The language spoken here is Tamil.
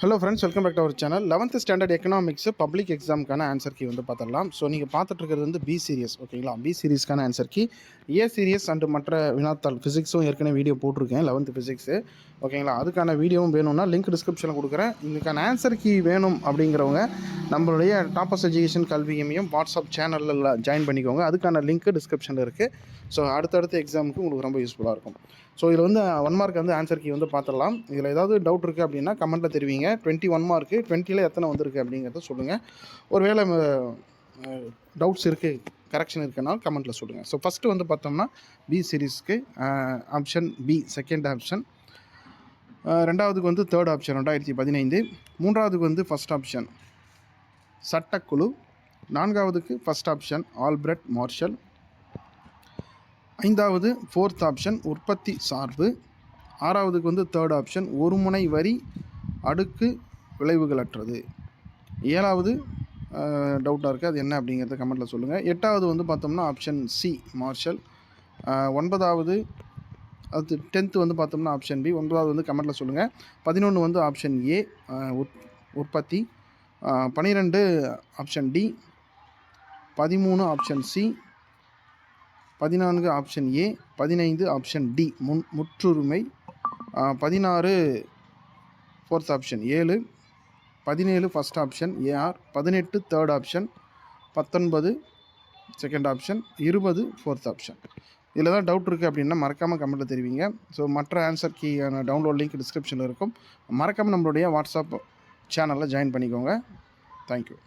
Hello friends, welcome back to our channel. 11th standard economics public எக்ஸாமுக்கான ஆன்சர் கீ வந்து பார்த்துடலாம். ஸோ நீங்கள் பார்த்துட்டு இருக்கிறது வந்து பி சீரியஸ், ஓகேங்களா? பி சீரியஸ்க்கான answer key. A series and மற்ற வினாத்தாள் ஃபிசிக்ஸும் ஏற்கனவே வீடியோ போட்டிருக்கேன், 11th ஃபிசிக்ஸு, ஓகேங்களா? அதுக்கான வீடியோவும் வேணும்னா லிங்க் டிஸ்கிரிப்ஷனில் கொடுக்குறேன். இதுக்கான ஆன்சர் கீ வேணும் அப்படிங்கிறவங்க நம்மளுடைய டாப்பர்ஸ் எஜுகேஷன் கல்வி இமயம் வாட்ஸ்அப் சேனலில் ஜாயின் பண்ணிக்கோங்க. அதுக்கான லிங்க் டிஸ்கிரிப்ஷனில் இருக்குது. ஸோ அடுத்தடுத்த எக்ஸாமுக்கு உங்களுக்கு ரொம்ப யூஸ்ஃபுல்லாக இருக்கும். ஸோ இதில் வந்து 1 மார்க் வந்து ஆன்சர் கீ வந்து பார்த்துடலாம். இதில் ஏதாவது டவுட் இருக்குது அப்படின்னா கமெண்ட்டில் தெரிவிங்க. 21 மார்க்கு, 20ல் எத்தனை வந்திருக்கு அப்படிங்கிறத சொல்லுங்கள். ஒருவேளை டவுட்ஸ் இருக்குது, கரெக்ஷன் இருக்குன்னா கமெண்ட்டில் சொல்லுங்கள். ஸோ ஃபஸ்ட்டு வந்து பார்த்தோம்னா பி சீரீஸ்க்கு ஆப்ஷன் பி செகண்ட் ஆப்ஷன், ரெண்டாவதுக்கு வந்து தேர்ட் ஆப்ஷன் 2015, மூன்றாவதுக்கு வந்து ஃபஸ்ட் ஆப்ஷன் சட்டக்குழு, நான்காவதுக்கு ஃபஸ்ட் ஆப்ஷன் ஆல்பர்ட் மார்ஷல், ஐந்தாவது ஃபோர்த் ஆப்ஷன் உற்பத்தி சார்பு, ஆறாவதுக்கு வந்து தேர்ட் ஆப்ஷன் ஒருமுனை வரி அடுக்கு விளைவுகளற்றது, ஏழாவது டவுட்டாக இருக்குது அது என்ன அப்படிங்கிறத கமெண்ட்டில் சொல்லுங்கள். எட்டாவது வந்து பார்த்தோம்னா ஆப்ஷன் சி மார்ஷல், ஒன்பதாவது அது 10th வந்து பார்த்தோம்னா ஆப்ஷன் பி, 9வது வந்து கமெண்ட்டில் சொல்லுங்கள். 11 வந்து ஆப்ஷன் ஏ உற்பத்தி, 12 option D, 13 option C, 14 option A, 15 option D முற்றுரிமை, 16 fourth option 7, 17 first option AR, 18 third option, 19 second option, 20 fourth option. இதில் தான் டவுட் இருக்குது அப்படின்னா மறக்காமல் கமெண்ட்டில் தெரிவிங்க. ஸோ மற்ற ஆன்சர் கீயான டவுன்லோட் லிங்க் டிஸ்கிரிப்ஷனில் இருக்கும். மறக்காமல் நம்மளுடைய வாட்ஸ்அப் சேனலில் ஜாயின் பண்ணிக்கோங்க. தேங்க்யூ.